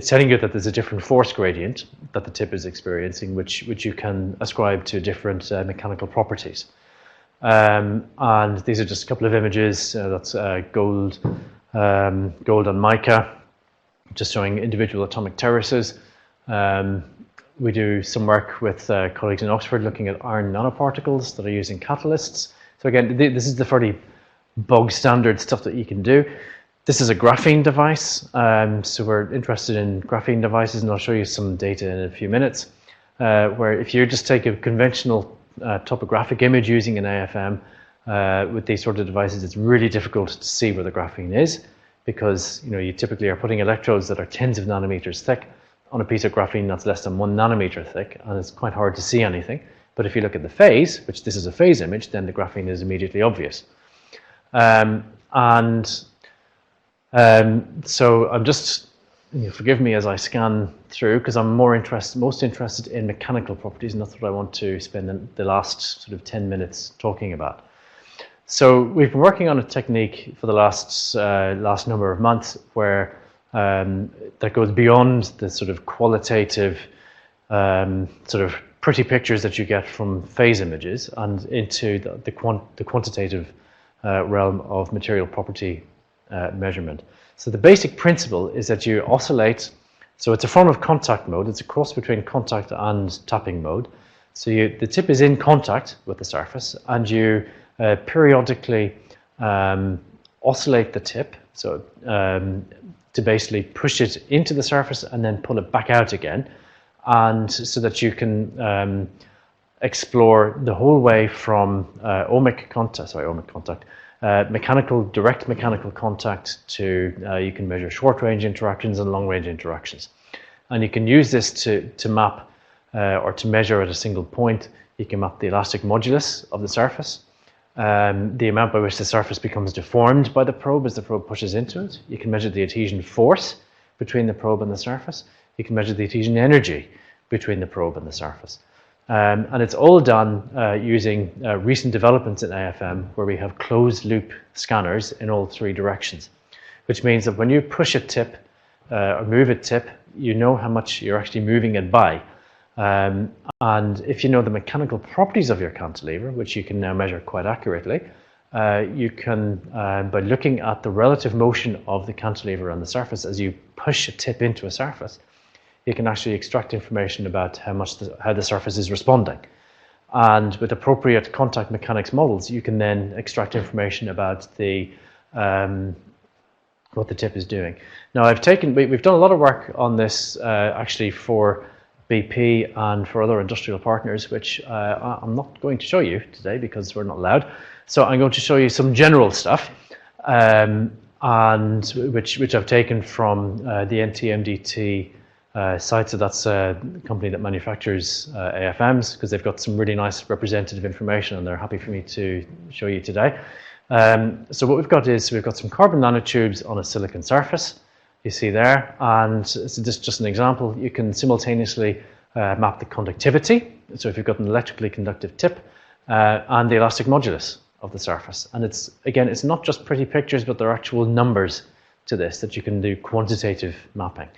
Speaker 1: telling you that there's a different force gradient that the tip is experiencing, which you can ascribe to different mechanical properties. And these are just a couple of images. That's gold on mica, just showing individual atomic terraces. We do some work with colleagues in Oxford looking at iron nanoparticles that are using catalysts. So again, this is the fairly bog standard stuff that you can do. This is a graphene device, so we're interested in graphene devices, and I'll show you some data in a few minutes, where if you just take a conventional topographic image using an AFM with these sort of devices, it's really difficult to see where the graphene is, because you typically are putting electrodes that are tens of nanometers thick on a piece of graphene that's less than 1 nanometer thick, and it's quite hard to see anything. But if you look at the phase, which this is a phase image, then the graphene is immediately obvious. So I'm just, forgive me as I scan through, because I'm most interested in mechanical properties, and that's what I want to spend the last sort of 10 minutes talking about. So we've been working on a technique for the last number of months where that goes beyond the sort of qualitative sort of pretty pictures that you get from phase images and into the quantitative realm of material property measurement. So the basic principle is that you oscillate. So it's a form of contact mode. It's a cross between contact and tapping mode. So the tip is in contact with the surface, and you periodically oscillate the tip. So to basically push it into the surface and then pull it back out again, and so that you can explore the whole way from direct mechanical contact to you can measure short-range interactions and long-range interactions. And you can use this to map or to measure at a single point. You can map the elastic modulus of the surface, the amount by which the surface becomes deformed by the probe as the probe pushes into it. You can measure the adhesion force between the probe and the surface. You can measure the adhesion energy between the probe and the surface. And it's all done using recent developments in AFM, where we have closed loop scanners in all three directions, which means that when you push a tip or move a tip, you know how much you're actually moving it by. And if you know the mechanical properties of your cantilever, which you can now measure quite accurately, you can, by looking at the relative motion of the cantilever on the surface as you push a tip into a surface, you can actually extract information about how the surface is responding. And with appropriate contact mechanics models, you can then extract information about the what the tip is doing. Now we've done a lot of work on this actually for BP and for other industrial partners, which I'm not going to show you today because we're not allowed. So I'm going to show you some general stuff, and which I've taken from the NTMDT site. So that's a company that manufactures AFMs, because they've got some really nice representative information, and they're happy for me to show you today. So what we've got is we've got some carbon nanotubes on a silicon surface, you see there, and so this is just an example. You can simultaneously map the conductivity, so if you've got an electrically conductive tip, and the elastic modulus of the surface. And it's not just pretty pictures, but there are actual numbers to this that you can do quantitative mapping.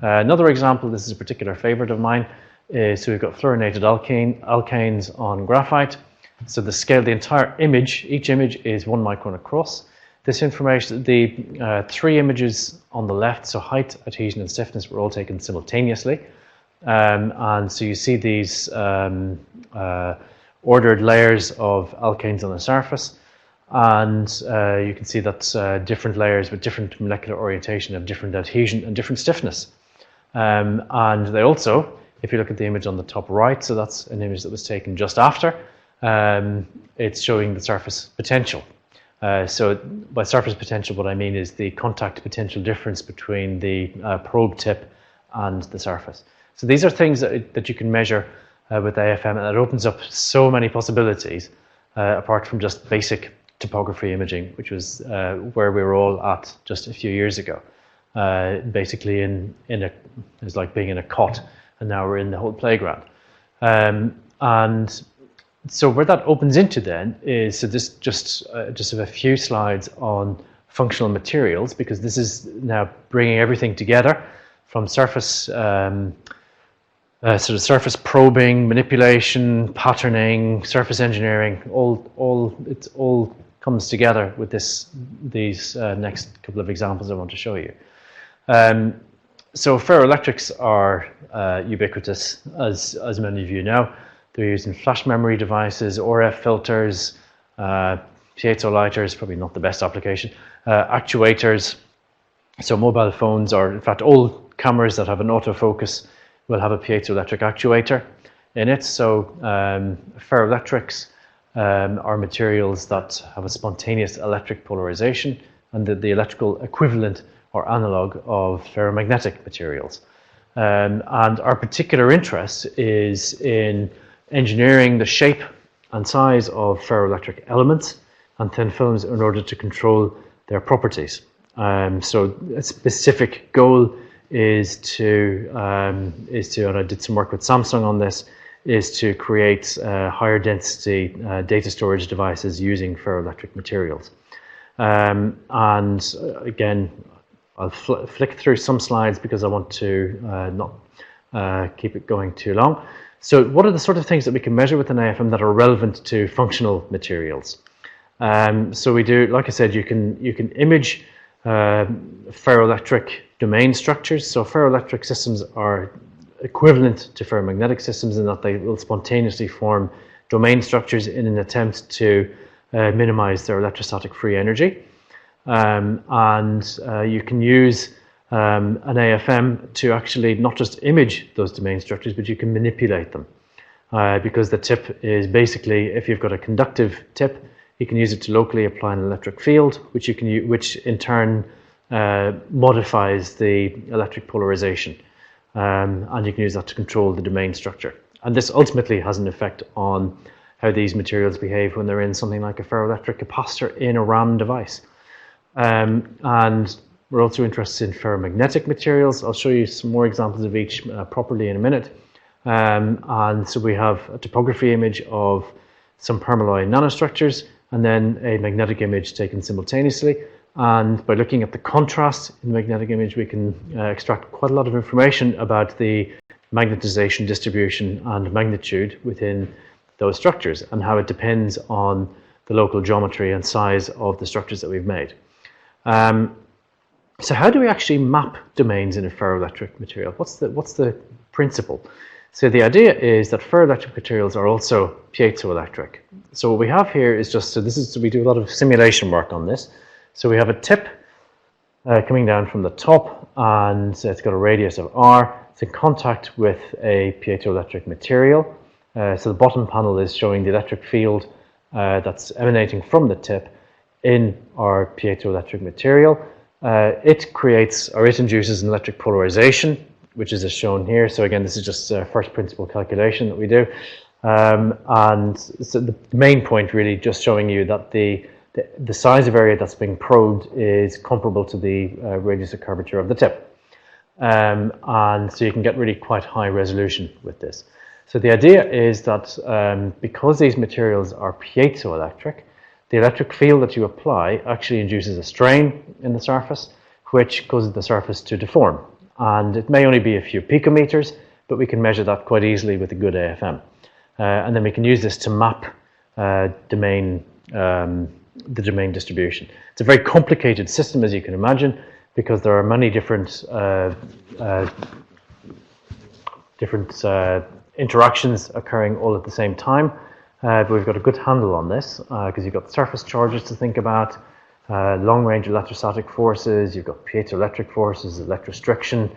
Speaker 1: Another example, this is a particular favorite of mine, is so we've got fluorinated alkanes on graphite. So the scale, the entire image, each image is 1 micron across. This information, the 3 images on the left, so height, adhesion, and stiffness, were all taken simultaneously. And so you see these ordered layers of alkanes on the surface. And you can see that different layers with different molecular orientation have different adhesion and different stiffness. And they also, if you look at the image on the top right, so that's an image that was taken just after, it's showing the surface potential. So by surface potential, what I mean is the contact potential difference between the probe tip and the surface. So these are things that you can measure with AFM, and it opens up so many possibilities apart from just basic topography imaging, which was where we were all at just a few years ago. Basically it's like being in a cot, and now we're in the whole playground. And so where that opens into then is, so this just have a few slides on functional materials, because this is now bringing everything together from surface sort of surface probing, manipulation, patterning, surface engineering. It all comes together with these next couple of examples I want to show you. So ferroelectrics are ubiquitous, as many of you know. They're used in flash memory devices, RF filters, piezo lighters, probably not the best application, actuators. So mobile phones, or in fact all cameras that have an autofocus, will have a piezoelectric actuator in it. So ferroelectrics are materials that have a spontaneous electric polarization, and the electrical equivalent or analog of ferromagnetic materials. And our particular interest is in engineering the shape and size of ferroelectric elements and thin films in order to control their properties. So a specific goal is to, and I did some work with Samsung on this, is to create higher density data storage devices using ferroelectric materials. And again, I'll flick through some slides because I want to not keep it going too long. So what are the sort of things that we can measure with an AFM that are relevant to functional materials? So we do, like I said, you can image ferroelectric domain structures. So ferroelectric systems are equivalent to ferromagnetic systems in that they will spontaneously form domain structures in an attempt to minimize their electrostatic free energy. And you can use an AFM to actually not just image those domain structures, but you can manipulate them. Because the tip is basically, if you've got a conductive tip, you can use it to locally apply an electric field, which in turn modifies the electric polarization. And you can use that to control the domain structure. And this ultimately has an effect on how these materials behave when they're in something like a ferroelectric capacitor in a RAM device. And we're also interested in ferromagnetic materials. I'll show you some more examples of each properly in a minute. And so we have a topography image of some permalloy nanostructures, and then a magnetic image taken simultaneously. And by looking at the contrast in the magnetic image, we can extract quite a lot of information about the magnetization distribution and magnitude within those structures, and how it depends on the local geometry and size of the structures that we've made. So how do we actually map domains in a ferroelectric material? What's the principle? So the idea is that ferroelectric materials are also piezoelectric. So what we have here is just, so we do a lot of simulation work on this. So we have a tip coming down from the top, and it's got a radius of r. It's in contact with a piezoelectric material. So the bottom panel is showing the electric field that's emanating from the tip in our piezoelectric material. It creates, or it induces, an electric polarization, which is as shown here. So again, this is just a first principle calculation that we do. And so the main point really just showing you that the size of area that's being probed is comparable to the radius of curvature of the tip. And so you can get really quite high resolution with this. So the idea is that because these materials are piezoelectric, the electric field that you apply actually induces a strain in the surface, which causes the surface to deform. And it may only be a few picometers, but we can measure that quite easily with a good AFM. And then we can use this to map the domain distribution. It's a very complicated system, as you can imagine, because there are many different interactions occurring all at the same time. But we've got a good handle on this because you've got surface charges to think about, long-range electrostatic forces, you've got piezoelectric forces, electrostriction,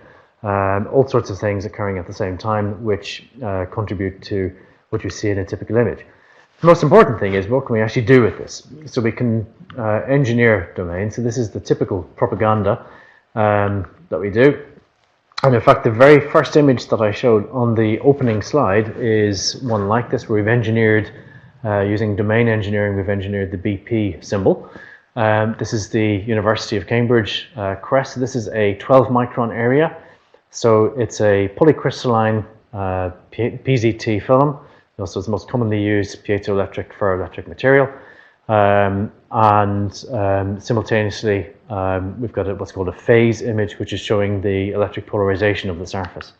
Speaker 1: all sorts of things occurring at the same time, which contribute to what you see in a typical image. The most important thing is, what can we actually do with this? So we can engineer domains. So this is the typical propaganda that we do. And in fact, the very first image that I showed on the opening slide is one like this, where we've engineered, using domain engineering, we've engineered the BP symbol. This is the University of Cambridge crest. This is a 12 micron area. So it's a polycrystalline PZT film. So it's the most commonly used piezoelectric ferroelectric material. Simultaneously, we've got what's called a phase image, which is showing the electric polarization of the surface.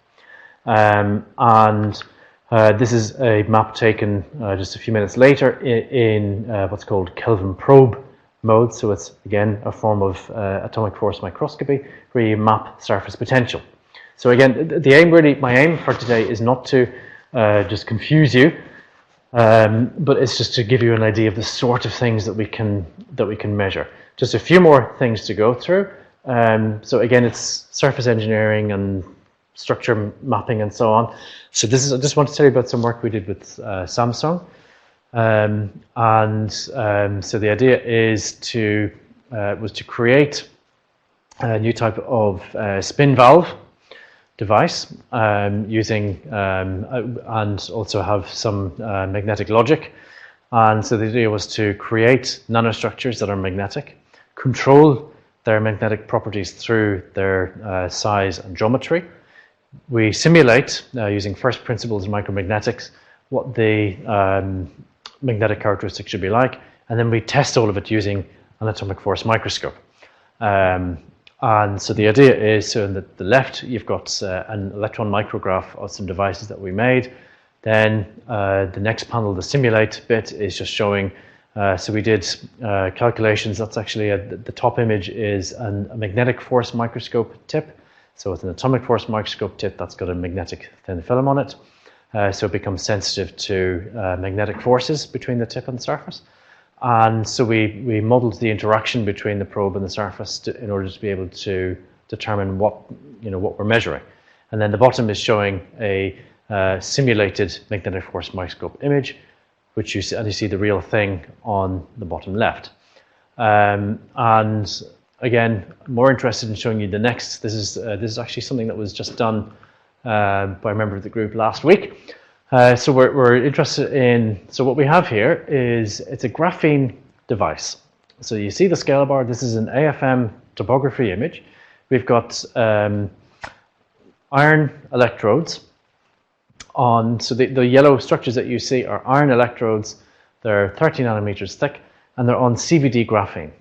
Speaker 1: This is a map taken just a few minutes later in what's called Kelvin probe mode. So it's, again, a form of atomic force microscopy where you map surface potential. So again, my aim for today is not to just confuse you, but it's just to give you an idea of the sort of things that we can measure. Just a few more things to go through. So again, it's surface engineering and structure mapping and so on. So I just want to tell you about some work we did with Samsung. So the idea was to create a new type of spin valve device using and also have some magnetic logic. And so the idea was to create nanostructures that are magnetic, control their magnetic properties through their size and geometry. We simulate, using first principles of micromagnetics, what the magnetic characteristics should be like, and then we test all of it using an atomic force microscope. And so the idea is, so on the left, you've got an electron micrograph of some devices that we made. Then the next panel, the simulate bit, is just showing, so we did calculations. That's actually, the top image is a magnetic force microscope tip. So it's an atomic force microscope tip that's got a magnetic thin film on it. So it becomes sensitive to magnetic forces between the tip and the surface. And so we modeled the interaction between the probe and the surface in order to be able to determine what we're measuring. And then the bottom is showing a simulated magnetic force microscope image, which you see the real thing on the bottom left. And again, more interested in showing you the next. This is actually something that was just done by a member of the group last week. So we're interested in, so what we have here is, it's a graphene device. So you see the scale bar, this is an AFM topography image. We've got iron electrodes on, so the yellow structures that you see are iron electrodes. They're 30 nanometers thick, and they're on CVD graphene.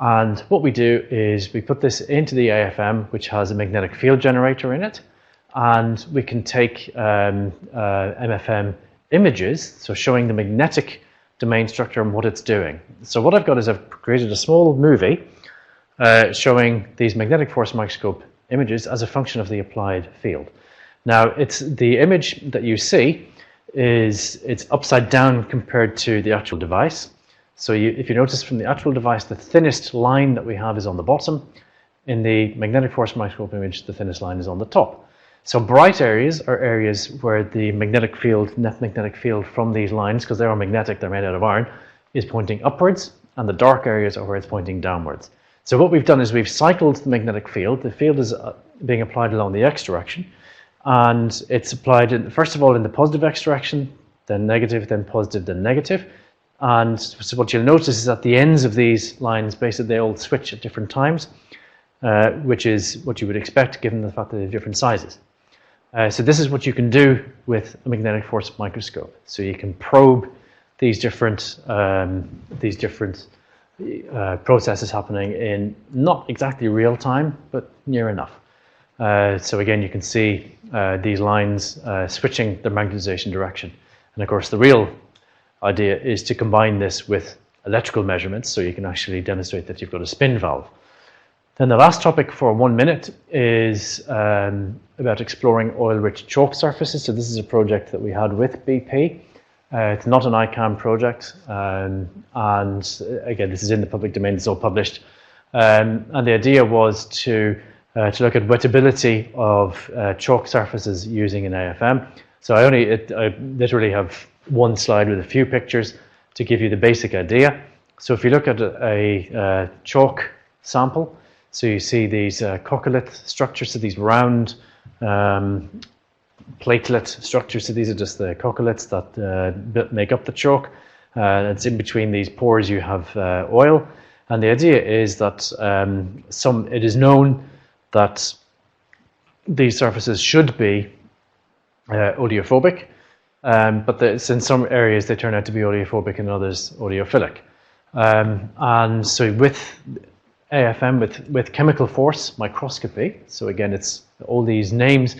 Speaker 1: And what we do is we put this into the AFM, which has a magnetic field generator in it. And we can take MFM images, so showing the magnetic domain structure and what it's doing. So what I've got is I've created a small movie showing these magnetic force microscope images as a function of the applied field. Now, the image that you see it's upside down compared to the actual device. So if you notice from the actual device, the thinnest line that we have is on the bottom. In the magnetic force microscope image, the thinnest line is on the top. So bright areas are areas where the magnetic field, net magnetic field from these lines, because they are magnetic, they're made out of iron, is pointing upwards, and the dark areas are where it's pointing downwards. So what we've done is we've cycled the magnetic field. The field is being applied along the x direction, and it's applied first of all in the positive x direction, then negative, then positive, then negative. And so what you'll notice is at the ends of these lines, basically they all switch at different times, which is what you would expect given the fact that they're different sizes. So this is what you can do with a magnetic force microscope. So you can probe these different processes happening in not exactly real time, but near enough. So again, you can see these lines switching their magnetization direction. And of course, the real idea is to combine this with electrical measurements, so you can actually demonstrate that you've got a spin valve. Then the last topic for 1 minute is about exploring oil-rich chalk surfaces. So this is a project that we had with BP. It's not an ICAM project, and again, this is in the public domain, it's all published. And the idea was to look at wettability of chalk surfaces using an AFM. So I literally have one slide with a few pictures to give you the basic idea. So if you look at a chalk sample, so you see these coccolith structures, so these round platelet structures. So these are just the coccoliths that make up the chalk. It's in between these pores you have oil. And the idea is that it is known that these surfaces should be oleophobic, but in some areas they turn out to be oleophobic and others oleophilic. And so with AFM, with chemical force microscopy, so again it's all these names,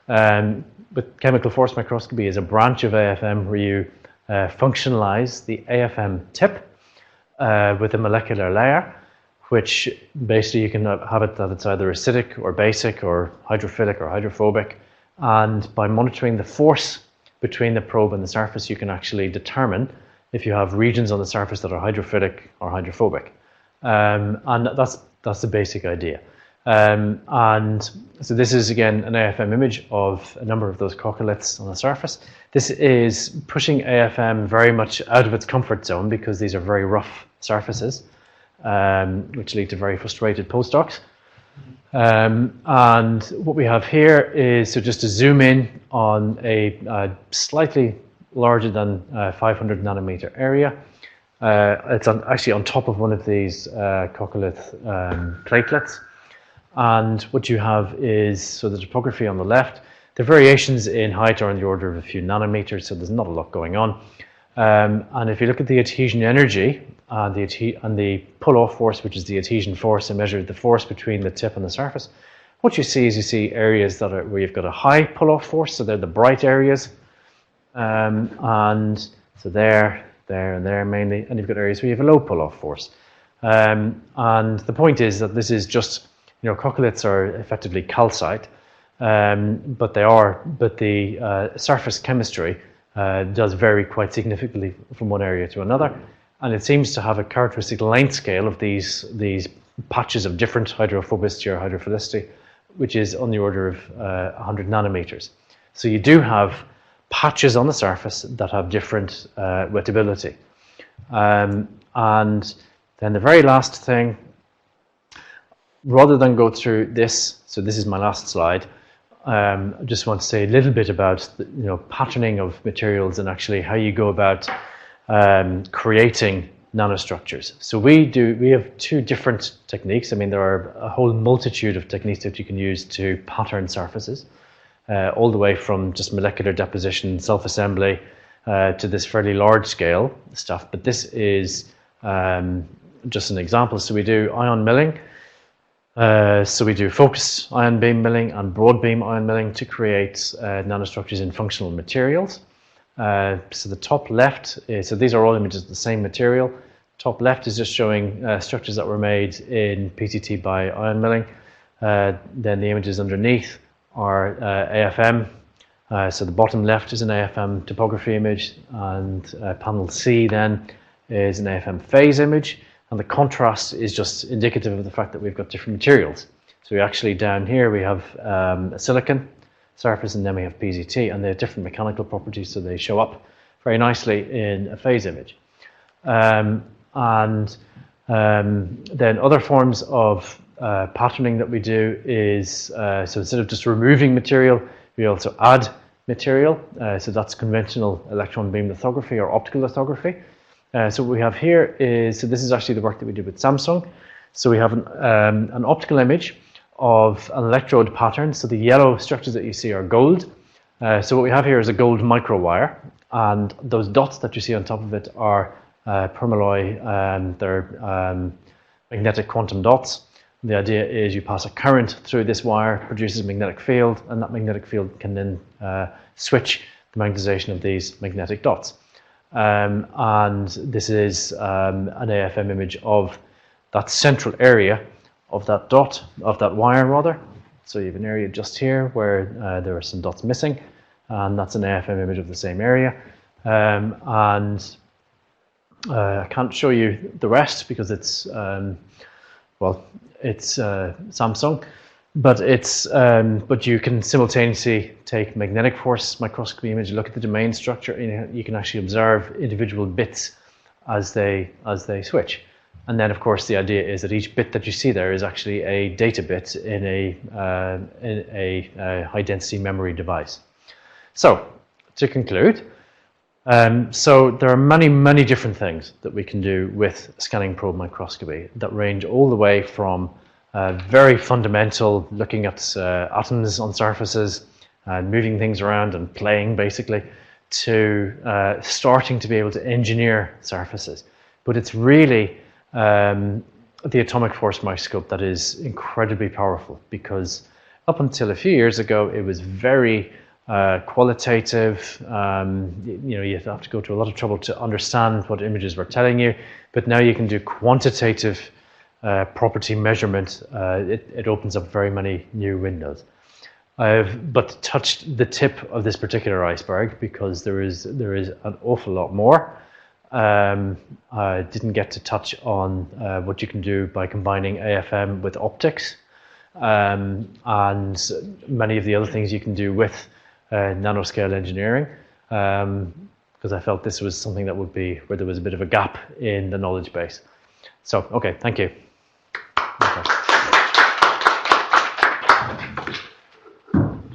Speaker 1: but chemical force microscopy is a branch of AFM where you functionalize the AFM tip with a molecular layer, which basically you can have it that it's either acidic or basic or hydrophilic or hydrophobic. And by monitoring the force between the probe and the surface, you can actually determine if you have regions on the surface that are hydrophilic or hydrophobic. And that's the basic idea. And so this is again an AFM image of a number of those coccoliths on the surface. This is pushing AFM very much out of its comfort zone because these are very rough surfaces, which lead to very frustrated postdocs. And what we have here is, so just to zoom in on a slightly larger than 500 nanometer area. It's actually on top of one of these coccolith platelets. And what you have is, so the topography on the left, the variations in height are in the order of a few nanometers, so there's not a lot going on. And if you look at the adhesion energy and the pull-off force, which is the adhesion force, and measure the force between the tip and the surface, what you see is you see areas where you've got a high pull-off force, so they're the bright areas, and so there, and there mainly, and you've got areas where you have a low pull-off force. And the point is that this is just, coccoliths are effectively calcite, but the surface chemistry does vary quite significantly from one area to another, and it seems to have a characteristic length scale of these patches of different hydrophobicity or hydrophilicity, which is on the order of 100 nanometers. So you do have patches on the surface that have different wettability. And then the very last thing, rather than go through this, so this is my last slide, I just want to say a little bit about patterning of materials and actually how you go about creating nanostructures. So we have two different techniques. I mean, there are a whole multitude of techniques that you can use to pattern surfaces, all the way from just molecular deposition, self-assembly, to this fairly large scale stuff. But this is just an example. So we do ion milling. So we do focused ion beam milling and broad beam ion milling to create nanostructures in functional materials. So the top left so these are all images of the same material. Top left is just showing structures that were made in PCT by ion milling. Then the images underneath are AFM. So the bottom left is an AFM topography image, and panel C then is an AFM phase image. And the contrast is just indicative of the fact that we've got different materials. So we actually, down here, we have a silicon surface, and then we have PZT, and they have different mechanical properties, so they show up very nicely in a phase image. Then other forms of patterning that we do is, so instead of just removing material, we also add material. So that's conventional electron beam lithography or optical lithography. So what we have here is, so this is actually the work that we did with Samsung. So we have an optical image of an electrode pattern. So the yellow structures that you see are gold. So what we have here is a gold microwire, and those dots that you see on top of it are permalloy. They're magnetic quantum dots. The idea is you pass a current through this wire, produces a magnetic field, and that magnetic field can then switch the magnetization of these magnetic dots. And this is an AFM image of that central area of that dot, of that wire rather. So you have an area just here where there are some dots missing, and that's an AFM image of the same area. I can't show you the rest because it's, well, it's Samsung, but you can simultaneously take magnetic force microscopy image, look at the domain structure, and you can actually observe individual bits as they switch. And then, of course, the idea is that each bit that you see there is actually a data bit in a high-density memory device. So, to conclude, so there are many different things that we can do with scanning probe microscopy that range all the way from very fundamental, looking at atoms on surfaces and moving things around and playing basically, to starting to be able to engineer surfaces. But it's really the atomic force microscope that is incredibly powerful, because up until a few years ago it was very qualitative. You have to go to a lot of trouble to understand what images were telling you, but now you can do quantitative property measurement. It opens up very many new windows. I've but touched the tip of this particular iceberg, because there is an awful lot more. I didn't get to touch on what you can do by combining AFM with optics, and many of the other things you can do with nanoscale engineering, because I felt this was something that would be where there was a bit of a gap in the knowledge base. So, okay, thank you.